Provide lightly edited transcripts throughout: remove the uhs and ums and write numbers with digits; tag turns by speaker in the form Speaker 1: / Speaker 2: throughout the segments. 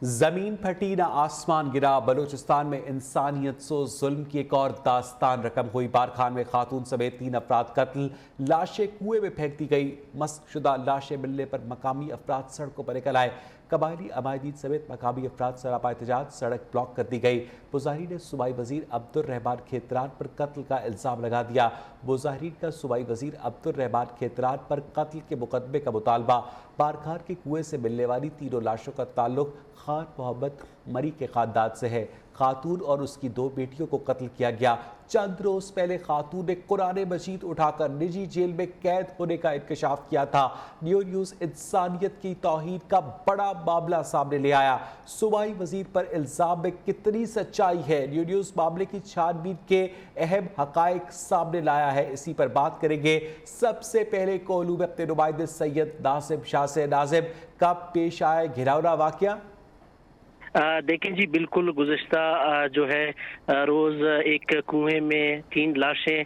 Speaker 1: زمین پھٹی نہ آسمان گرا، بلوچستان میں انسانیت سو ظلم کی ایک اور داستان رقم ہوئی۔ بارکھان میں خاتون سمیت 3 افراد قتل، لاشیں کنویں میں پھینک دی گئی۔ مسخ شدہ لاشیں ملنے پر مقامی افراد سڑکوں پر نکل آئے۔ قبائلی عمائدین سمیت مقامی افراد سراپا احتجاج، سڑک بلاک کر دی گئی۔ مظاہرین نے صوبائی وزیر عبدالرحمان کھیتران پر قتل کا الزام لگا دیا۔ مظاہرین کا صوبائی وزیر عبدالرحمان کھیتران پر قتل کے مقدمے کا مطالبہ۔ بارکھان کے کنویں سے ملنے والی 3 لاشوں کا تعلق خان محمد مری کے خاندان سے ہے۔ خاتون اور اس کی 2 بیٹیوں کو قتل کیا گیا۔ چند روز پہلے خاتون نے قرآن مجید اٹھا کر نجی جیل میں قید ہونے کا انکشاف کیا تھا۔ نیوز انسانیت کی توہین کا بڑا معاملہ سامنے لے آیا۔ صوبائی وزیر پر الزام میں کتنی سچائی ہے؟ نیوز معاملے کی چھان بین کے اہم حقائق سامنے لایا ہے، اسی پر بات کریں گے۔ سب سے پہلے کوہلو میں اپنے نمائندے سید ناظم شاہ سے۔ ناظم، کب پیش آئے گھراؤنا واقعہ؟
Speaker 2: دیکھیں جی، بالکل گزشتہ جو ہے روز ایک کنویں میں 3 لاشیں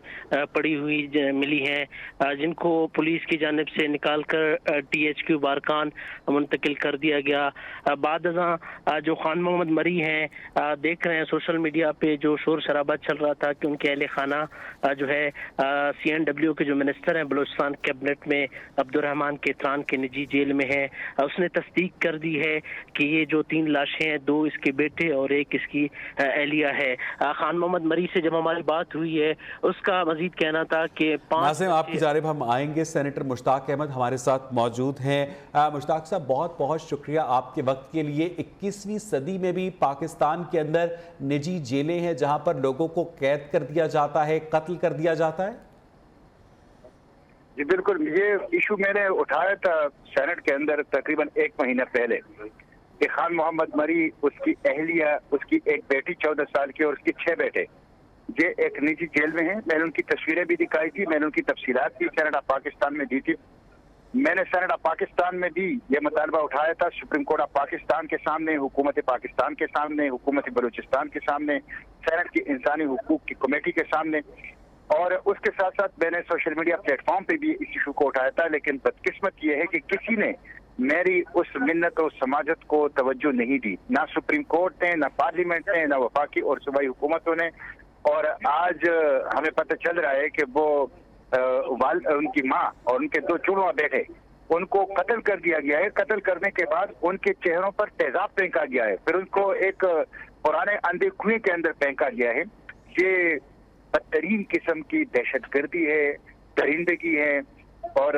Speaker 2: پڑی ہوئی ملی ہیں، جن کو پولیس کی جانب سے نکال کر THQ بارکان منتقل کر دیا گیا۔ بعد ازاں جو خان محمد مری ہیں، دیکھ رہے ہیں سوشل میڈیا پہ جو شور شرابہ چل رہا تھا کہ ان کے اہل خانہ جو ہے CNW کے جو منسٹر ہیں بلوچستان کیبنٹ میں، عبدالرحمان کھیتران کے نجی جیل میں ہیں۔ اس نے تصدیق کر دی ہے کہ یہ جو 3 لاشیں 2 اس کے بیٹے اور ایک اس کی اہلیہ ہے۔ خان محمد مری سے جب ہماری بات ہوئی ہے، اس کا مزید کہنا تھا کہ 5
Speaker 1: ناظم، آپ کی جانب ہم آئیں گے۔ سینیٹر مشتاق احمد ہمارے ساتھ موجود ہیں۔ مشتاق صاحب، بہت بہت شکریہ آپ کے وقت کے لیے۔ 21ویں صدی میں بھی پاکستان کے اندر نجی جیلیں ہیں جہاں پر لوگوں کو قید کر دیا جاتا ہے، قتل کر دیا جاتا ہے؟
Speaker 3: جی بالکل، یہ ایشو میں نے اٹھایا تھا سینٹ کے اندر تقریباً 1 مہینہ پہلے کہ خان محمد مری، اس کی اہلیہ، اس کی ایک بیٹی 14 سال کی اور اس کے 6 بیٹے یہ ایک نجی جیل میں ہیں۔ میں نے ان کی تصویریں بھی دکھائی تھی، میں نے ان کی تفصیلات بھی سینٹ آف پاکستان میں دی تھی۔ میں نے سینٹ آف پاکستان میں بھی یہ مطالبہ اٹھایا تھا، سپریم کورٹ آف پاکستان کے سامنے، حکومت پاکستان کے سامنے، حکومت بلوچستان کے سامنے، سینٹ کی انسانی حقوق کی کمیٹی کے سامنے، اور اس کے ساتھ ساتھ میں نے سوشل میڈیا پلیٹ فارم پہ بھی اس ایشو کو اٹھایا تھا۔ لیکن بدقسمت یہ ہے کہ کسی نے میری اس منت اور سماجت کو توجہ نہیں دی، نہ سپریم کورٹ نے، نہ پارلیمنٹ نے، نہ وفاقی اور صوبائی حکومتوں نے۔ اور آج ہمیں پتہ چل رہا ہے کہ وہ ان کی ماں اور ان کے 2 جڑواں بیٹے، ان کو قتل کر دیا گیا ہے۔ قتل کرنے کے بعد ان کے چہروں پر تیزاب پھینکا گیا ہے، پھر ان کو ایک پرانے اندھے کنویں کے اندر پھینکا گیا ہے۔ یہ بدترین قسم کی دہشت گردی ہے، درندگی ہے، اور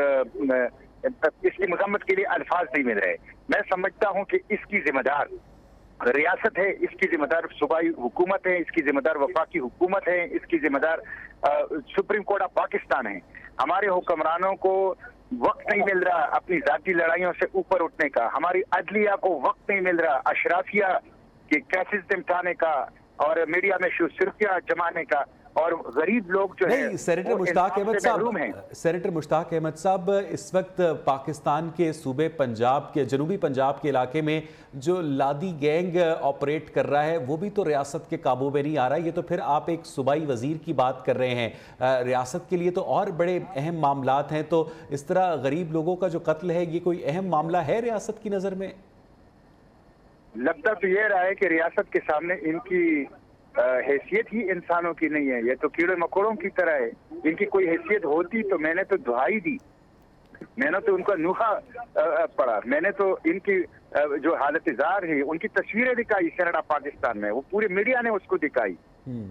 Speaker 3: اس کی مذمت کے لیے الفاظ نہیں مل رہے۔ میں سمجھتا ہوں کہ اس کی ذمہ دار ریاست ہے، اس کی ذمہ دار صوبائی حکومت ہے، اس کی ذمہ دار وفاقی حکومت ہے، اس کی ذمہ دار سپریم کورٹ آف پاکستان ہے۔ ہمارے حکمرانوں کو وقت نہیں مل رہا اپنی ذاتی لڑائیوں سے اوپر اٹھنے کا، ہماری عدلیہ کو وقت نہیں مل رہا اشرافیہ کے کیسز نمٹانے کا اور میڈیا میں سرخیاں جمانے کا، اور غریب لوگ جو ہے۔
Speaker 1: نہیں، سینیٹر مشتاق احمد صاحب، اس وقت پاکستان کے صوبے پنجاب کے، جنوبی پنجاب کے علاقے میں جو لادی گینگ آپریٹ کر رہا ہے وہ بھی تو ریاست کے قابو میں نہیں آ رہا ہے۔ یہ تو پھر آپ ایک صوبائی وزیر کی بات کر رہے ہیں، ریاست کے لیے تو اور بڑے اہم معاملات ہیں، تو اس طرح غریب لوگوں کا جو قتل ہے یہ کوئی اہم معاملہ ہے ریاست کی نظر میں؟
Speaker 3: لگتا تو یہ رہا ہے کہ ریاست کے سامنے ان کی حیثیت ہی انسانوں کی نہیں ہے، یہ تو کیڑے مکوڑوں کی طرح ہے۔ ان کی کوئی حیثیت ہوتی تو میں نے تو دعائی دی، میں نے تو ان کا نوحہ پڑھا، میں نے تو ان کی جو حالت زار ہے ان کی تصویریں دکھائی سینٹ آف پاکستان میں، وہ پورے میڈیا نے اس کو دکھائی،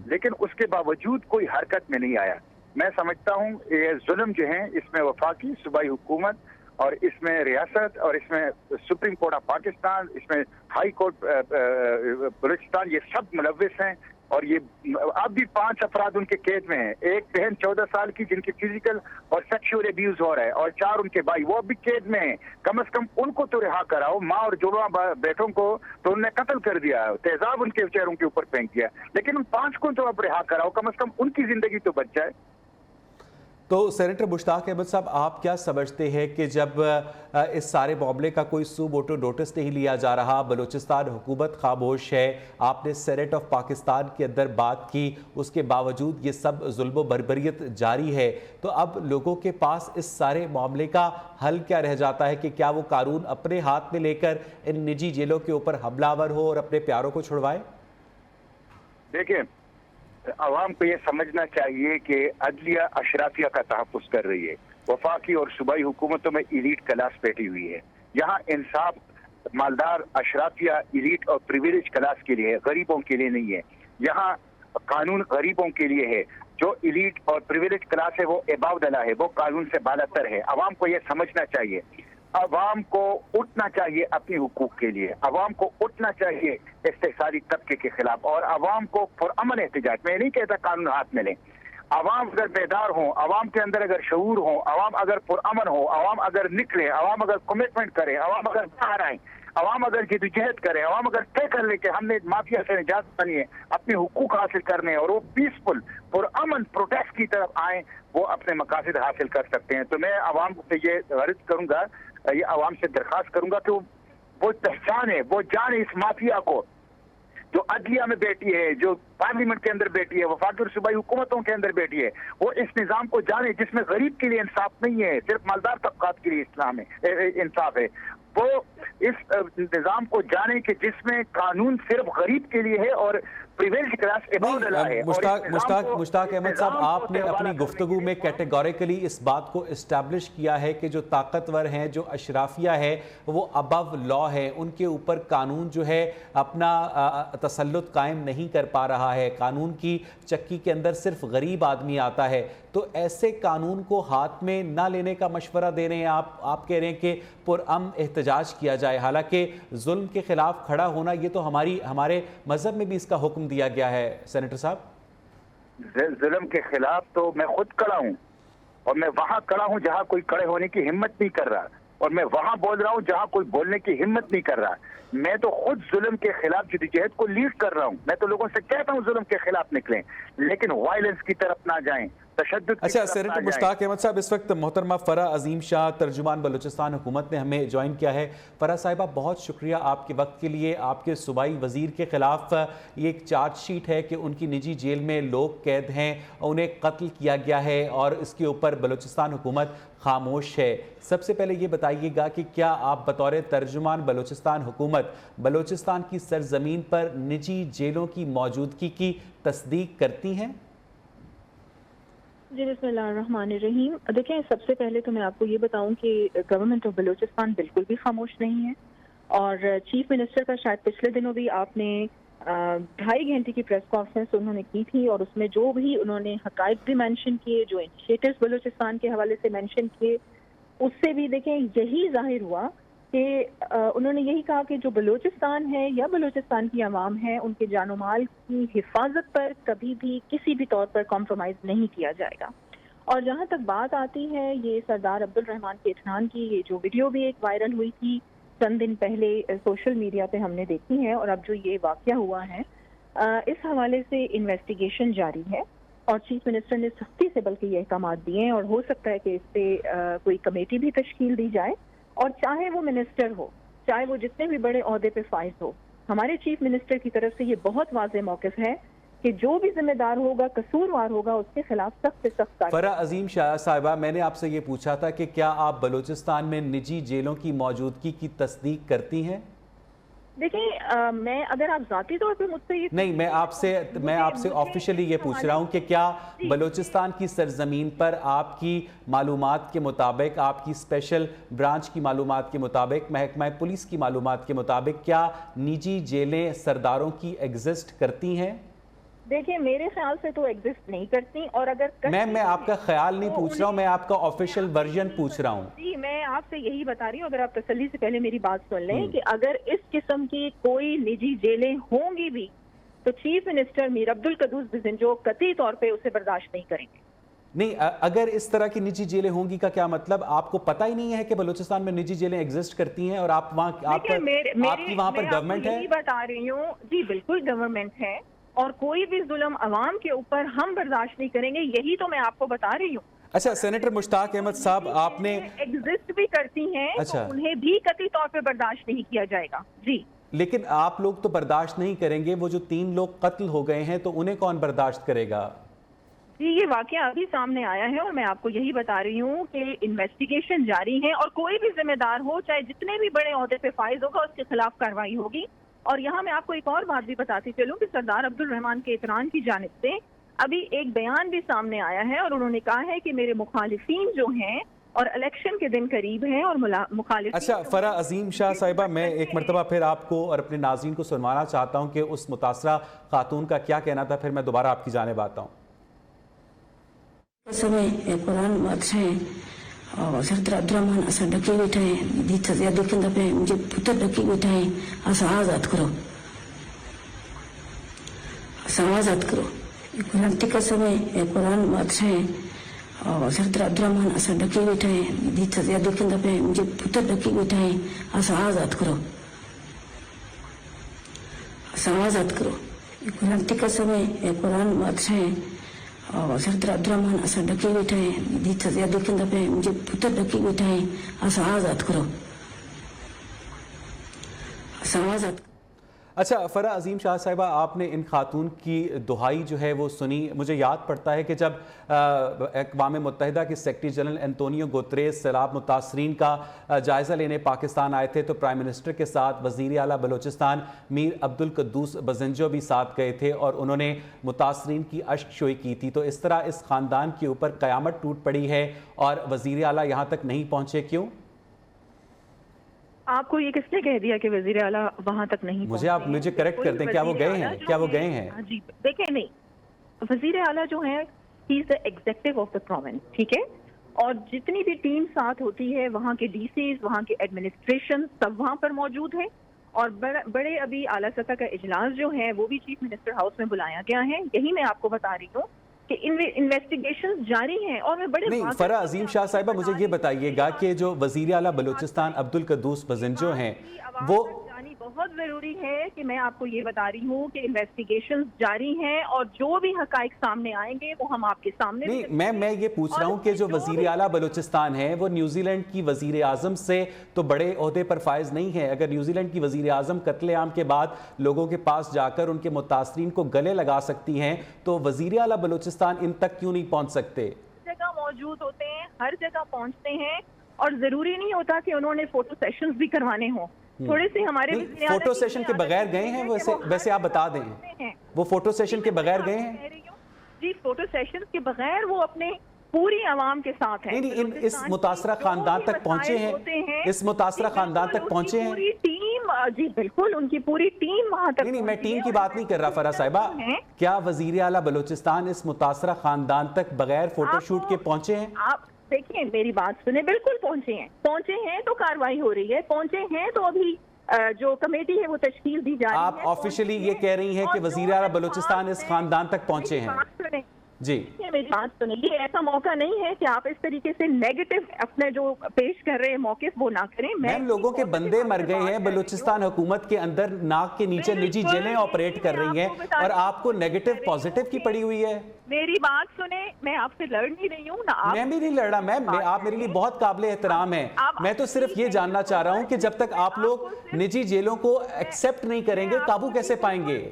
Speaker 3: لیکن اس کے باوجود کوئی حرکت میں نہیں آیا۔ میں سمجھتا ہوں یہ ظلم جو ہیں اس میں وفاقی صوبائی حکومت اور اس میں ریاست اور اس میں سپریم کورٹ آف پاکستان، اس میں ہائی کورٹ بلوچستان، یہ سب ملوث ہیں۔ اور یہ اب بھی 5 افراد ان کے قید میں ہیں، ایک بہن 14 سال کی جن کی فزیکل اور سیکشول ابیوز ہو رہا ہے، اور 4 ان کے بھائی وہ بھی قید میں ہیں۔ کم از کم ان کو تو رہا کراؤ، ماں اور جڑواں بیٹوں کو تو انہوں نے قتل کر دیا، تیزاب ان کے چہروں کے اوپر پھینک دیا، لیکن ان 5 کو تو اب رہا کراؤ، کم از کم ان کی زندگی تو بچ جائے۔
Speaker 1: तो सेनेटर मुश्ताक अहमद साहब, आप क्या समझते हैं कि जब इस सारे मामले का कोई सू मोटो नोटिस नहीं लिया जा रहा, बलूचिस्तान हुकूमत खामोश है, आपने सेनेट ऑफ पाकिस्तान के अंदर बात की, उसके बावजूद ये सब जुल्म बर्बरियत जारी है, तो अब लोगों के पास इस सारे मामले का हल क्या रह जाता है कि क्या वो कानून अपने हाथ में लेकर इन निजी जेलों के ऊपर हमलावर हो और अपने प्यारों को छुड़वाए?
Speaker 3: देखिए, आवाम को ये समझना चाहिए कि अदलिया अशराफिया का तहफ़्फ़ुज़ कर रही है। वफाकी और सूबाई हुकूमतों में इलीट क्लास बैठी हुई है। यहाँ इंसाफ मालदार अशराफिया, इलीट और प्रिविलेज क्लास के लिए है, गरीबों के लिए नहीं है। यहाँ कानून गरीबों के लिए है। जो इलीट और प्रिविलेज क्लास है वो एबाउदला है, वो कानून से बालातर है। आवाम को ये समझना चाहिए। अवाम को उठना चाहिए अपने हुकूक के लिए, अवाम को उठना चाहिए इस्तेसारी तबके के खिलाफ, और अवाम को पुरअमन एहतजाज, मैं नहीं कहता कानून हाथ में लें, अवाम अगर बेदार हो, अवाम के अंदर अगर शऊर हो, अवाम अगर पुरअमन हो, अवाम अगर निकले, अवाम अगर कमिटमेंट करे, अवाम अगर बाहर आए, अवाम अगर जिदोजहद करे, अवाम अगर तय कर ले कि हमने माफिया से निजात बनी है, अपने हुकूक हासिल करने हैं, और वो पीसफुल पुरअमन प्रोटेस्ट की तरफ आए, वो अपने मकासद हासिल कर सकते हैं। तो मैं अवाम से ये अर्ज करूंगा, ये आवाम से दरख्वास्त करूंगा कि वो पहचाने, वो जाने इस माफिया को जो अदलिया में बैठी है, जो पार्लियामेंट के अंदर बैठी है, वफाकी और सूबाई हुकूमतों के अंदर बैठी है, वो इस निज़ाम को जाने जिसमें गरीब के लिए इंसाफ नहीं है, सिर्फ मालदार तबकात के लिए इस्लाम है, इंसाफ है। वो इस निज़ाम को जाने कि जिसमें कानून सिर्फ गरीब के लिए है और प्रिविलेज क्लास एबाउदला है।
Speaker 1: मुश्ताक अहमद साहब, आपने अपनी गुफ्तगू में कैटेगोरिकली इस बात को इस्टेब्लिश किया है कि जो ताकतवर हैं, जो अशराफिया है, वो अबव लॉ है, उनके ऊपर कानून जो है अपना तसल्लुत कायम नहीं कर पा रहा है, कानून की चक्की के अंदर सिर्फ गरीब आदमी आता है। तो ऐसे कानून को हाथ में ना लेने का मशवरा दे रहे हैं आप कह रहे हैं कि पुरअमन एहतजाज किया जाए, हालांकि जुल्म के खिलाफ खड़ा होना ये तो हमारे मजहब में भी इसका हुक्म दिया गया है। सेनेटर साहब,
Speaker 3: जुल्म के खिलाफ तो मैं खुद खड़ा हूँ, और मैं वहां खड़ा हूँ जहां कोई खड़े होने की हिम्मत नहीं कर रहा, और मैं वहां बोल रहा हूँ जहां कोई बोलने की हिम्मत नहीं कर रहा। मैं तो खुद जुल्म के खिलाफ जिदोजहद को लीड कर रहा हूँ। मैं तो लोगों से कहता हूँ जुल्म के खिलाफ निकलें, लेकिन वायलेंस की तरफ ना जाएं, तशद्दुद की
Speaker 1: अच्छा,
Speaker 3: तरफ
Speaker 1: सेनेटर
Speaker 3: ना
Speaker 1: मुश्ताक अहमद साहब, इस वक्त मोहतरमा फरा अजीम शाह, तर्जुमान बलूचिस्तान हुकूमत ने हमें ज्वाइन किया है। फरा साहिबा, बहुत शुक्रिया आपके वक्त के लिए। आपके सूबाई वजीर के खिलाफ ये एक चार्जशीट है कि उनकी निजी जेल में लोग कैद हैं, उन्हें कत्ल किया गया है, और इसके ऊपर बलूचिस्तान हुकूमत खामोश है। सबसे पहले ये बताइएगा कि क्या आप बतौर तर्जुमान बलूचिस्तान हुकूमत बलूचिस्तान की सरजमीन पर निजी जेलों की मौजूदगी की तस्दीक करती हैं?
Speaker 4: जी, बिस्मिल्लाहिर्रहमानिर्रहीम। देखिए, सबसे पहले तो मैं आपको ये बताऊं कि गवर्नमेंट ऑफ बलूचिस्तान बिल्कुल भी खामोश नहीं है, और चीफ मिनिस्टर का शायद पिछले दिनों भी आपने 2.5 घंटे की प्रेस कॉन्फ्रेंस उन्होंने की थी, और उसमें जो भी उन्होंने हकायक भी मेंशन किए, जो इनिशिएटिव्स बलूचिस्तान के हवाले से मेंशन किए, उससे भी देखें यही जाहिर हुआ कि उन्होंने यही कहा कि जो बलूचिस्तान है या बलूचिस्तान की आवाम है, उनके जानो माल की हिफाजत पर कभी भी किसी भी तौर पर कॉम्प्रोमाइज़ नहीं किया जाएगा। और जहाँ तक बात आती है ये सरदार अब्दुल रहमान के इत्मीनान की, ये जो वीडियो भी एक वायरल हुई थी चंद दिन पहले सोशल मीडिया पे हमने देखी है, और अब जो ये वाकया हुआ है, इस हवाले से इन्वेस्टिगेशन जारी है, और चीफ मिनिस्टर ने सख्ती से बल्कि ये अहकाम दिए हैं, और हो सकता है कि इस पर कोई कमेटी भी तश्कील दी जाए, और चाहे वो मिनिस्टर हो, चाहे वो जितने भी बड़े ओहदे पे फाइज हो, हमारे चीफ मिनिस्टर की तरफ से ये बहुत वाज़ेह मौक़िफ़ है कि जो भी जिम्मेदार होगा, कसूरवार होगा, उसके खिलाफ सख्त से सख्त।
Speaker 1: फरा अजीम शाह साहिबा, मैंने आपसे ये पूछा था कि क्या आप बलूचिस्तान में निजी जेलों की मौजूदगी की तस्दीक करती हैं?
Speaker 4: देखिए, मैं अगर आप ज़ाती तौर पे मुझसे ये
Speaker 1: नहीं, मैं आपसे ऑफिशियली ये पूछ रहा हूँ कि क्या बलूचिस्तान की सरजमीन पर आपकी मालूमात के मुताबिक, आपकी स्पेशल ब्रांच की मालूमात के मुताबिक, महकमा पुलिस की मालूमात के मुताबिक, क्या निजी जेलें सरदारों की एग्जिस्ट करती हैं?
Speaker 4: देखिए, मेरे ख्याल से तो एग्जिस्ट नहीं करती, और अगर
Speaker 1: मैं आपका ख्याल नहीं पूछ रहा हूँ, मैं आपका ऑफिशियल वर्जन पूछ रहा हूँ।
Speaker 4: जी, मैं आपसे यही बता रही हूँ, अगर आप तसल्ली से पहले मेरी बात सुन लें कि अगर इस किस्म की कोई निजी जेलें होंगी भी, तो चीफ मिनिस्टर मीर अब्दुल कद्दूस बिज़नजो कतई तौर पे उसे बर्दाश्त नहीं करेंगे।
Speaker 1: नहीं, अगर इस तरह की निजी जेलें होंगी का क्या मतलब? आपको पता ही नहीं है कि बलूचिस्तान में निजी जेलें एग्जिस्ट करती हैं, और आप आपकी वहाँ पर गवर्नमेंट है?
Speaker 4: बता रही हूँ जी, बिल्कुल गवर्नमेंट है, और कोई भी जुल्म अवाम के ऊपर हम बर्दाश्त नहीं करेंगे, यही तो मैं आपको बता रही हूँ।
Speaker 1: अच्छा, सेनेटर मुश्ताक अहमद साहब, आपने
Speaker 4: एग्जिस्ट भी करती हैं
Speaker 1: अच्छा।
Speaker 4: तो उन्हें भी कतई तौर पे बर्दाश्त नहीं किया जाएगा जी।
Speaker 1: लेकिन आप लोग तो बर्दाश्त नहीं करेंगे, वो जो 3 लोग कत्ल हो गए हैं तो उन्हें कौन बर्दाश्त करेगा?
Speaker 4: जी, ये वाकया अभी सामने आया है और मैं आपको यही बता रही हूँ कि इन्वेस्टिगेशन जारी है और कोई भी जिम्मेदार हो, चाहे जितने भी बड़े ओहदे पे फाइज होगा, उसके खिलाफ कार्रवाई होगी। और यहाँ मैं आपको एक और बात भी बताती चलूँ कि सरदार अब्दुल रहमान के इतरान की जानिब से अभी एक बयान भी सामने आया है और उन्होंने कहा है कि मेरे मुखालिफिन जो हैं और इलेक्शन के दिन करीब हैं और मुखालिफिन।
Speaker 1: अच्छा, फरा अजीम शाह साहिबा, मैं एक मरतबा फिर आपको और अपने नाज़रीन को सुनवाना चाहता हूँ कि उस मुतासरा खातून का क्या कहना था, फिर मैं दोबारा आपकी जानिब आता हूँ।
Speaker 5: समय कुरान बादशाह और सरदार अब्दुल रहमान असा डके बैठे हैं, दी सजा देखने पे मुझे पुत्र डके बैठे हैं, असा आजाद करो, असा आजाद करो। कुरान टिका समय कुरान बादशाह और सरदार अब्दुल रहमान असा डके बैठे हैं, दी सजा देखने पे मुझे पुत्र डके बैठे हैं, असा आजाद करो, असा आजाद करो। कुरान टिका समय कुरान बादशाह और सरदार अब्दुल रहमान असा डके बैठे हैं, दी सजा देखने पे मुझे पुत्र डके बैठे हैं, असा आजाद करो, असा आजाद।
Speaker 1: अच्छा, फरा अजीम शाह साहिबा, आपने इन खातून की दुहाई जो है वो सुनी। मुझे याद पड़ता है कि जब अक़वाम मुत्तहिदा के सेक्रेटरी जनरल एंटोनियो गुतरेस सैलाब मुतासरीन का जायज़ा लेने पाकिस्तान आए थे तो प्राइम मिनिस्टर के साथ वज़ीर आला बलूचिस्तान मीर अब्दुल क़ुद्दूस बज़ंजो भी साथ गए थे और उन्होंने मुतासरीन की अश्कशोई की थी। तो इस तरह इस ख़ानदान के ऊपर क़यामत टूट पड़ी है और वज़ीर आला यहाँ तक नहीं पहुँचे, क्यों?
Speaker 4: आपको ये किसने कह दिया कि वजीर आला वहां तक नहीं?
Speaker 1: मुझे करेक्ट कर दें, क्या वो गए हैं? क्या वो गए हैं?
Speaker 4: जी देखें, नहीं, वजीर आला जो है he is the executive of the province, ठीक है, और जितनी भी टीम साथ होती है, वहाँ के डीसीज, वहाँ के एडमिनिस्ट्रेशन सब वहाँ पर मौजूद है और बड़े अभी आला सतह का इजलास जो है वो भी चीफ मिनिस्टर हाउस में बुलाया गया है। यही मैं आपको बता रही हूँ कि इन्वेस्टिगेशन जारी हैं और मैं बड़े
Speaker 1: नहीं, फरा अजीम शाह साहिबा, मुझे ये बताइएगा कि जो वज़ीर आला बलूचिस्तान अब्दुल क़ुद्दूस बज़ंजो हैं वो
Speaker 4: बहुत जरूरी है कि मैं आपको ये बता रही हूँ कि इन्वेस्टिगेशन जारी हैं और जो भी हकाइक सामने आएंगे वो हम आपके सामने
Speaker 1: नहीं, मैं ये पूछ रहा हूँ कि जो वज़ीर आला बलूचिस्तान है वो न्यूजीलैंड की वज़ीर आज़म से तो बड़े ओहदे पर फायज नहीं है। अगर न्यूजीलैंड की वज़ीर आज़म कत्लेआम के बाद लोगों के पास जाकर उनके मुतासरीन को गले लगा सकती हैं तो वज़ीर आला बलूचिस्तान इन तक क्यों नहीं पहुँच सकते?
Speaker 4: जगह मौजूद होते हैं, हर जगह पहुँचते हैं और जरूरी नहीं होता कि उन्होंने फोटो सेशंस भी करवाने हों। थोड़े से हमारे
Speaker 1: फोटो सेशन के बगैर गए हैं वैसे आप बता दें, वो फोटो सेशन के बगैर गए हैं?
Speaker 4: जी, फोटो सेशन के बगैर वो अपने पूरी आवाम के साथ हैं।
Speaker 1: नहीं, इस मुतासरा खानदान तक पहुंचे हैं, इस मुतासरा खानदान तक पहुंचे हैं
Speaker 4: पूरी टीम। जी बिल्कुल, उनकी पूरी टीम वहां तक।
Speaker 1: नहीं, मैं टीम की बात नहीं कर रहा फरा साहिबा, क्या वजीर आला बलूचिस्तान इस मुतासरा खानदान तक बगैर फोटोशूट के पहुंचे हैं?
Speaker 4: आप देखिए, मेरी बात सुने, बिल्कुल पहुंचे हैं तो कार्रवाई हो रही है, पहुंचे हैं तो अभी जो कमेटी है वो तश्कील दी जा रही है।
Speaker 1: आप ऑफिशियली ये कह रही हैं कि वजीर आला बलूचिस्तान इस खानदान तक पहुंचे हैं? जी,
Speaker 4: मेरी बात सुनिए, ये ऐसा मौका नहीं है कि आप इस तरीके से नेगेटिव अपने जो पेश कर रहे हैं मौके वो ना करें।
Speaker 1: मैम, लोगों के बंदे मर गए हैं, बलूचिस्तान हुकूमत के अंदर नाक के नीचे निजी जेलें ऑपरेट कर रही हैं और आपको नेगेटिव पॉजिटिव की पड़ी हुई है।
Speaker 4: मेरी बात सुने, मैं आपसे लड़ नहीं रही हूँ ना,
Speaker 1: मैं भी नहीं लड़ रहा मैम, आप मेरे लिए बहुत काबिल एहतराम है। मैं तो सिर्फ ये जानना चाह रहा हूँ कि जब तक आप लोग निजी जेलों को एक्सेप्ट नहीं करेंगे, काबू कैसे पाएंगे?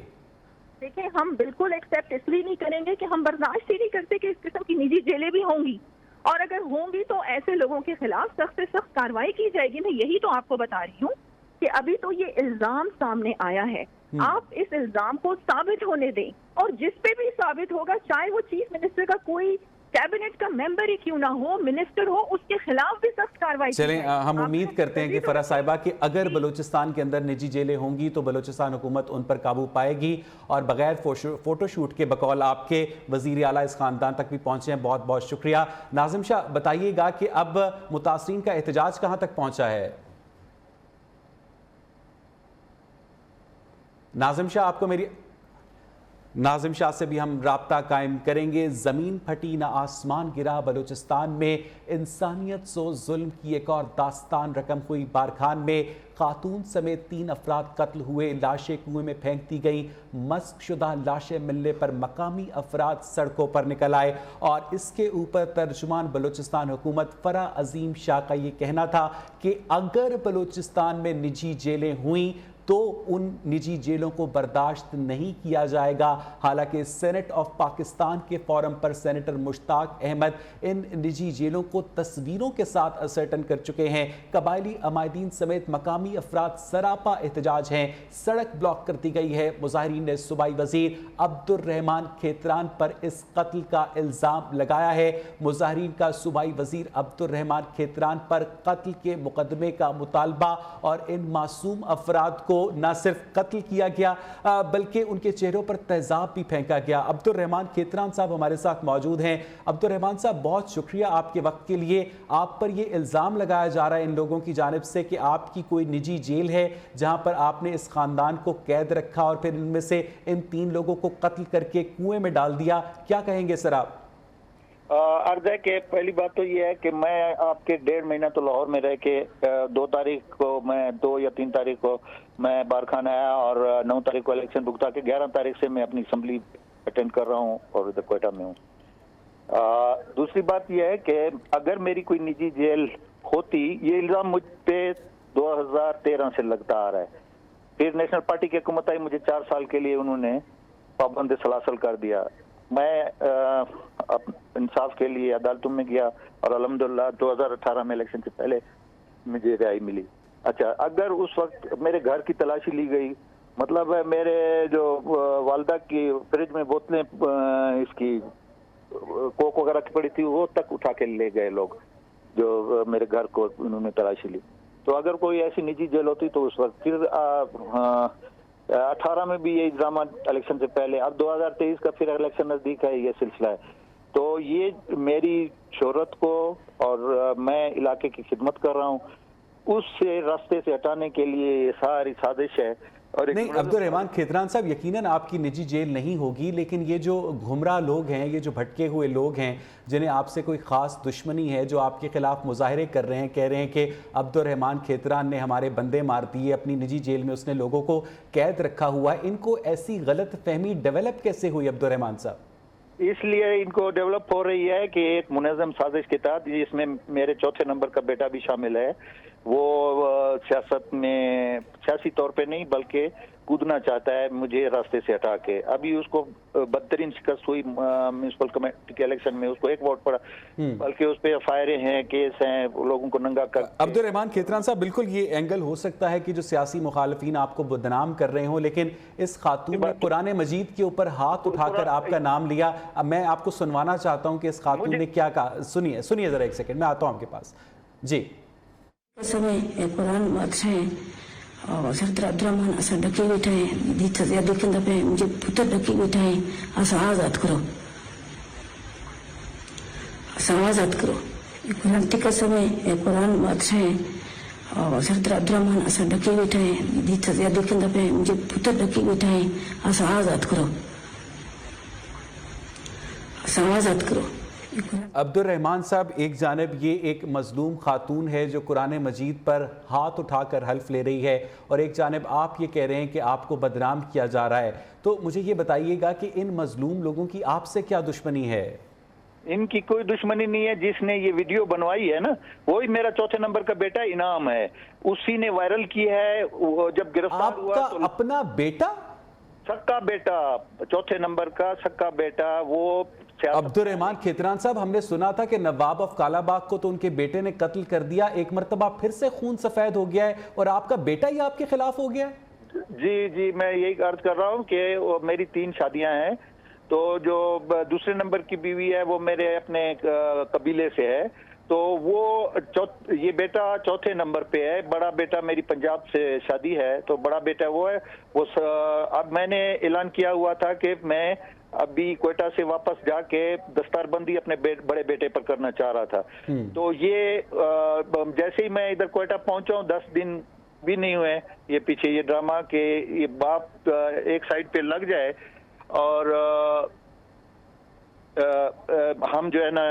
Speaker 4: देखिए, हम बिल्कुल एक्सेप्ट इसलिए नहीं करेंगे कि हम बर्दाश्त ही नहीं करते कि इस किस्म की निजी जेलें भी होंगी और अगर होंगी तो ऐसे लोगों के खिलाफ सख्त से सख्त कार्रवाई की जाएगी। मैं यही तो आपको बता रही हूँ कि अभी तो ये इल्जाम सामने आया है, आप इस इल्जाम को साबित होने दें और जिस पे भी साबित होगा, चाहे वो चीफ मिनिस्टर का कोई कैबिनेट का मेंबर ही क्यों ना हो, मिनिस्टर हो, उसके खिलाफ भी सख्त कार्रवाई।
Speaker 1: चलें, हम उम्मीद करते हैं कि फरा साहिबा कि अगर बलूचिस्तान के अंदर निजी जेलें होंगी तो बलूचिस्तान हुकूमत उन पर काबू पाएगी और बगैर फोटोशूट के बकौल आपके वजीर आला इस खानदान तक भी पहुंचे हैं। बहुत बहुत शुक्रिया। नाज़िम शाह, बताइएगा कि अब मुतासरीन का एहतजाज कहां तक पहुंचा है? नाज़िम शाह, आपको मेरी नाजिम शाह से भी हम राब्ता कायम करेंगे। ज़मीन फटी ना आसमान गिरा, बलूचिस्तान में इंसानियत सो जुल्म की एक और दास्तान रकम हुई। बारखान में खातून समेत 3 अफराद कत्ल हुए, लाशें कुएं में फेंक दी गई। मस्क शुदा लाशें मिलने पर मकामी अफराद सड़कों पर निकल आए और इसके ऊपर तर्जुमान बलूचिस्तान हुकूमत फराह अजीम शाह का ये कहना था कि अगर बलूचिस्तान में निजी जेलें हुई तो उन निजी जेलों को बर्दाश्त नहीं किया जाएगा। हालांकि सेनेट ऑफ पाकिस्तान के फोरम पर सेनेटर मुश्ताक अहमद इन निजी जेलों को तस्वीरों के साथ असर्टन कर चुके हैं। कबायली अमायदीन समेत मकामी अफराद सरापा एहतजाज हैं, सड़क ब्लॉक कर दी गई है। मुजाहिरीन ने सूबाई वजीर अब्दुर्रहमान खेतरान पर इस कत्ल का इल्ज़ाम लगाया है। मुजाहिरीन का सूबाई वजीर अब्दुर्रहमान खेतरान पर कत्ल के मुकदमे का मुतालबा और इन मासूम अफराद को न सिर्फ कत्ल किया गया बल्कि उनके चेहरों पर तेजाब भी फेंका गया। अब्दुर्रहमान खेतरान साहब हमारे साथ मौजूद हैं। अब्दुर्रहमान साहब, बहुत शुक्रिया आपके वक्त के लिए। आप पर यह इल्ज़ाम लगाया जा रहा है इन लोगों की जानिब से कि आपकी कोई निजी जेल है जहां पर आपने इस खानदान को कैद रखा और फिर इनमें से इन 3 लोगों को कत्ल करके कुएं में डाल दिया। क्या कहेंगे सर आप?
Speaker 6: अर्ज है कि पहली बात तो ये है कि मैं आपके 1.5 महीना तो लाहौर में रह के 2 तारीख को मैं 2 या 3 तारीख को मैं बारखान आया और 9 तारीख को इलेक्शन भुगता के 11 तारीख से मैं अपनी असम्बली अटेंड कर रहा हूँ और इधर क्वेटा में हूँ। दूसरी बात यह है कि अगर मेरी कोई निजी जेल होती, ये इल्ज़ाम मुझ पे 2013 से लगता आ रहा है। फिर नेशनल पार्टी की हुकूमत आई, मुझे 4 साल के लिए उन्होंने पाबंद सलासल कर दिया। मैं इंसाफ के लिए अदालतों में गया और अल्हम्दुलिल्लाह 2018 में इलेक्शन से पहले मुझे रिहाई मिली। अच्छा, अगर उस वक्त मेरे घर की तलाशी ली गई, मतलब है मेरे जो वालदा की फ्रिज में बोतलें इसकी कोक वगैरह की पड़ी थी वो तक उठा के ले गए लोग, जो मेरे घर को उन्होंने तलाशी ली। तो अगर कोई ऐसी निजी जेल होती तो उस वक्त फिर 18 में भी ये ड्रामा इलेक्शन से पहले, अब 2023 का फिर इलेक्शन नजदीक है, ये सिलसिला है। तो ये मेरी शोहरत को और मैं इलाके की खिदमत कर रहा हूँ, उससे रास्ते से हटाने के लिए ये सारी साजिश है। और
Speaker 1: नहीं अब्दुर्रहमान खेतरान साहब, यकीनन आपकी निजी जेल नहीं होगी, लेकिन ये जो गुमराह लोग हैं, ये जो भटके हुए लोग हैं जिन्हें आपसे कोई ख़ास दुश्मनी है, जो आपके खिलाफ मुजाहरे कर रहे हैं, कह रहे हैं कि अब्दुर्रहमान खेतरान ने हमारे बंदे मार दिए, अपनी निजी जेल में उसने लोगों को कैद रखा हुआ है, इनको ऐसी गलत फहमी डेवलप कैसे हुई अब्दुर्रहमान साहब?
Speaker 6: इसलिए इनको डेवलप हो रही है कि एक मुनज़्ज़म साजिश के तहत, जिसमें मेरे 4थे नंबर का बेटा भी शामिल है, वो सियासत में सियासी तौर पे नहीं बल्कि कूदना चाहता है मुझे रास्ते से हटा के। अभी उसको बदतरीन शिकस्त हुई म्यूनसिपल कमेटी के इलेक्शन में, उसको 1 वोट पड़ा, बल्कि उस पे एफआईआर हैं, केस हैं, लोगों को नंगा कर।
Speaker 1: अब्दुर्रहमान खेतरान साहब, बिल्कुल ये एंगल हो सकता है कि जो सियासी मुखालफीन आपको बदनाम कर रहे हो, लेकिन इस खातून ने कुरान मजीद के ऊपर हाथ उठाकर आपका नाम लिया। अब मैं आपको सुनवाना चाहता हूँ कि इस खातून ने क्या कहा। सुनिए जरा 1 सेकंड, मैं आता हूँ आपके पास जी।
Speaker 5: समय कुरान बादशाह और सरदार अब्दुर्रहमान असा डके बैठा है, दी सजा किंद पे मुझे पुत्र डके बैठा है, असा आजाद करो, असा आजाद करो। कुरान टिका समय कुरान बादशाह और सरदार अब्दुर्रहमान असा डके बैठा है, दी सजा किंद पे मुझे पुत्र डके बैठा है, असा आजाद करो, असा आजाद करो।
Speaker 1: अब्दुर्रहमान साहब, एक जानिब ये एक मजलूम खातून है जो कुरान मजीद पर हाथ उठाकर हल्फ ले रही है, और एक जानिब आप ये कह रहे हैं कि आपको बदनाम किया जा रहा है। तो मुझे ये बताइएगा कि इन मजलूम लोगों की आपसे क्या दुश्मनी है?
Speaker 6: इनकी कोई दुश्मनी नहीं है। जिसने ये वीडियो बनवाई है ना, वही मेरा 4थे नंबर का बेटा इनाम है, उसी ने वायरल की है। जब गिरफ्तार हुआ तो
Speaker 1: अपना बेटा,
Speaker 6: सक्का बेटा, 4थे नंबर का सक्का बेटा, वो
Speaker 1: अब्दुर्रहमान खेतरान साहब, हमने सुना था कि नवाब ऑफ कालाबाग को तो उनके बेटे ने कत्ल कर दिया, एक मर्तबा फिर से खून सफेद हो गया है और आपका बेटा ही आपके खिलाफ हो गया है।
Speaker 6: जी, मैं यही अर्ज कर रहा हूँ कि मेरी 3 शादियां हैं। तो जो दूसरे नंबर की बीवी है वो मेरे अपने कबीले से है, तो वो ये बेटा 4थे नंबर पे है। बड़ा बेटा मेरी पंजाब से शादी है, तो बड़ा बेटा वो है। वो अब मैंने ऐलान किया हुआ था कि मैं अभी क्वेटा से वापस जाके दस्तारबंदी अपने बड़े बेटे पर करना चाह रहा था। तो ये जैसे ही मैं इधर क्वेटा पहुंचा हूँ, 10 दिन भी नहीं हुए ये पीछे ये ड्रामा के ये बाप एक साइड पे लग जाए और हम जो है ना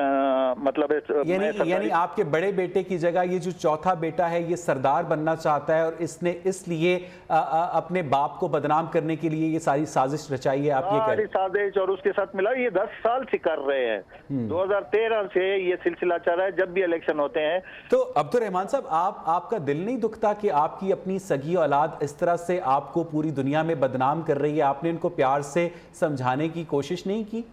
Speaker 6: मतलब
Speaker 1: यानी आपके बड़े बेटे की जगह ये जो चौथा बेटा है ये सरदार बनना चाहता है और इसने इसलिए अपने बाप को बदनाम करने के लिए ये सारी साजिश रचाई है, आप ये कह रहे हैं?
Speaker 6: साजिश और उसके साथ मिला, ये 10 साल से कर रहे हैं। 2013 से ये सिलसिला चल रहा है, जब भी इलेक्शन होते हैं।
Speaker 1: तो अब्दुल रहमान साहब, आपका दिल नहीं दुखता कि आपकी अपनी सगी औलाद इस तरह से आपको पूरी दुनिया में बदनाम कर रही है? आपने इनको प्यार से समझाने की कोशिश नहीं की?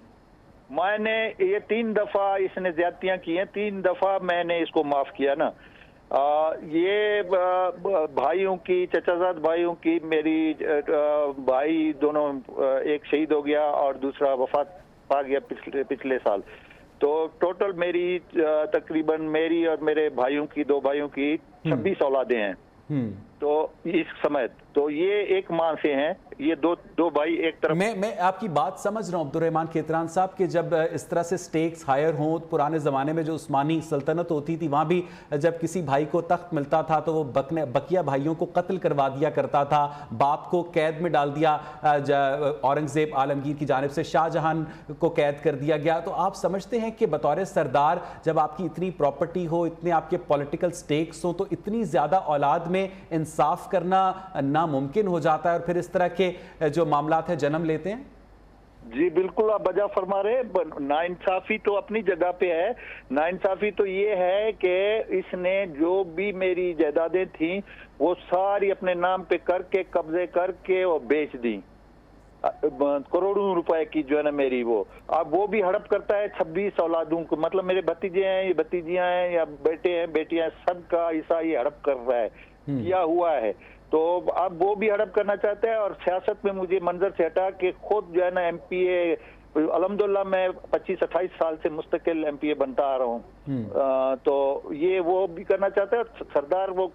Speaker 6: मैंने ये 3 दफा इसने ज्यादतियां की हैं, 3 दफा मैंने इसको माफ किया ना। ये भाइयों की, चचाजाद भाइयों की, मेरी भाई दोनों, एक शहीद हो गया और दूसरा वफात पा गया पिछले साल। तो टोटल मेरी तकरीबन मेरी और मेरे भाइयों की, 2 भाइयों की 26 औलादें हैं। तो इस समय तो ये एक मां से हैं, ये दो भाई एक तरफ।
Speaker 1: मैं आपकी बात समझ रहा हूं अब्दुल रहमान खेतरान साहब कि जब इस तरह से स्टेक्स हायर हों, पुराने ज़माने में जो उस्मानी सल्तनत होती थी वहाँ भी जब किसी भाई को तख्त मिलता था तो वो बकिया भाइयों को कत्ल करवा दिया करता था, बाप को कैद में डाल दिया, औरंगज़ेब आलमगीर की जानिब से शाहजहां को कैद कर दिया गया। तो आप समझते हैं कि बतौर सरदार जब आपकी इतनी प्रॉपर्टी हो, इतने आपके पॉलिटिकल स्टेक्स हो, तो इतनी ज़्यादा औलाद में इंसाफ करना नामुमकिन हो जाता है और फिर इस तरह के जो मामलात है जन्म लेते हैं?
Speaker 6: जी बिल्कुल, आप बजा फरमा रहे। नाइंसाफी तो अपनी जगह पे है। नाइंसाफी तो ये है कि इसने जो भी मेरी जायदादें थी वो सारी अपने नाम पे करके, कब्जे करके और बेच दी। करोड़ों रुपए की जो है ना मेरी, वो अब वो भी हड़प करता है 26 औलादों को। मतलब मेरे भतीजे हैं, ये भतीजियां हैं या बेटे हैं, बेटियां, सबका हिस्सा ये हड़प कर रहा है, किया हुआ है। तो अब वो भी हड़प करना चाहता है और सियासत में मुझे मंजर से हटा के खुद जो है ना एमपीए, अल्हम्दुलिल्लाह मैं 25-28 साल से मुस्तकिल एमपीए बनता आ रहा हूँ। तो ये वो भी करना चाहता है सरदार। वो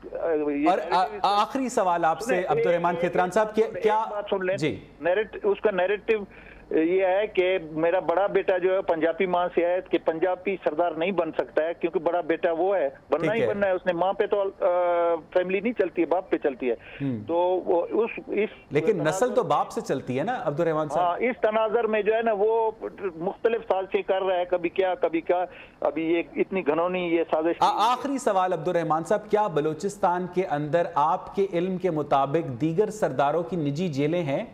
Speaker 1: और आखिरी सवाल आपसे अब्दुल रहमान खेतरान साहब, क्या
Speaker 6: बात सुन लें
Speaker 1: जी,
Speaker 6: उसका नैरेटिव ये है कि मेरा बड़ा बेटा जो है पंजाबी मां से है कि पंजाबी सरदार नहीं बन सकता है, क्योंकि बड़ा बेटा वो है, बनना ही बनना है उसने। मां पे तो फैमिली नहीं चलती है, बाप पे चलती है। तो वो
Speaker 1: लेकिन नस्ल तो बाप से चलती है ना अब्दुल रहमान साहब।
Speaker 6: हाँ, इस तनाजर में जो है ना वो मुख्तलिफ साल से कर रहा है, कभी क्या कभी क्या। अभी ये इतनी घनौनी ये साजिश।
Speaker 1: आखिरी सवाल अब्दुल रहमान साहब, क्या बलूचिस्तान के अंदर आपके इल्म के मुताबिक दीगर सरदारों की निजी जेलें हैं?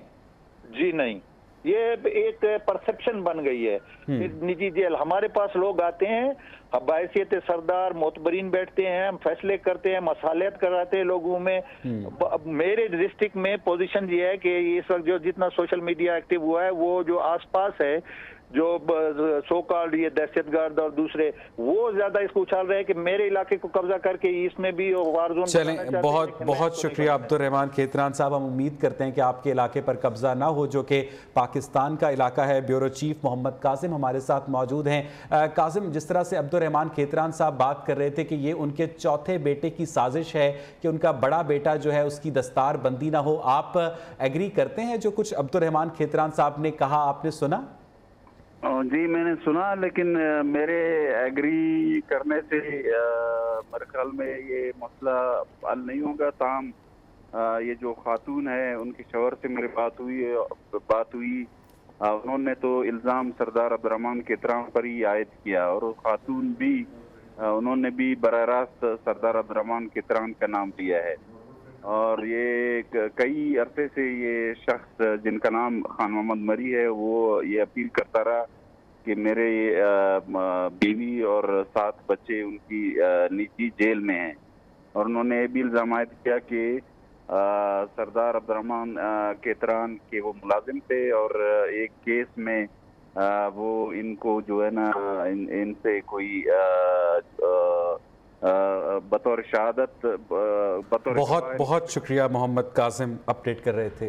Speaker 1: जी
Speaker 6: नहीं, ये एक परसेप्शन बन गई है निजी जेल। हमारे पास लोग आते हैं, बायसियत सरदार, मोतबरीन बैठते हैं, हम फैसले करते हैं, मसालियत कराते हैं लोगों में। मेरे डिस्ट्रिक्ट में पोजीशन ये है कि इस वक्त जो जितना सोशल मीडिया एक्टिव हुआ है, वो जो आसपास है, जो सो कॉल्ड ये दहशतगर्द और दूसरे, वो ज्यादा इसको उछाल रहे हैं कि मेरे इलाके को कब्जा करके इसमें भी वार जोन।
Speaker 1: चलें, बहुत बहुत शुक्रिया अब्दुल रहमान खेतरान साहब। हम उम्मीद करते हैं कि आपके इलाके पर कब्जा ना हो, जो कि पाकिस्तान का इलाका है। ब्यूरो चीफ मोहम्मद कासिम हमारे साथ मौजूद हैं। कासिम, जिस तरह से अब्दुल रहमान खेतरान साहब बात कर रहे थे कि ये उनके चौथे बेटे की साजिश है कि उनका बड़ा बेटा जो है उसकी दस्तार बंदी ना हो, आप एग्री करते हैं जो कुछ अब्दुल रहमान खेतरान साहब ने कहा? आपने सुना?
Speaker 7: जी मैंने सुना, लेकिन मेरे एग्री करने से मेरे ख्याल में ये मसला हल नहीं होगा। ताम ये जो खातून है उनके शौहर से मेरी बात हुई, उन्होंने तो इल्ज़ाम सरदार अब्दुर्रहमान खेतरान पर ही आयद किया और वो खातून भी उन्होंने भी बराह रास्त सरदार अब्दुर्रहमान खेतरान का नाम लिया है। और ये कई अरसे से ये शख्स जिनका नाम खान मोहम्मद मरी है, वो ये अपील करता रहा कि मेरे बीवी और 7 बच्चे उनकी निजी जेल में हैं। और उन्होंने ये भी इल्ज़ाम आयद किया कि सरदार अब्दुर्रहमान खेतरान के वो मुलाजिम थे और एक केस में वो इनको जो है ना इनसे कोई बतौर शहादत
Speaker 1: बहुत बहुत शुक्रिया मोहम्मद कासिम, अपडेट कर रहे थे।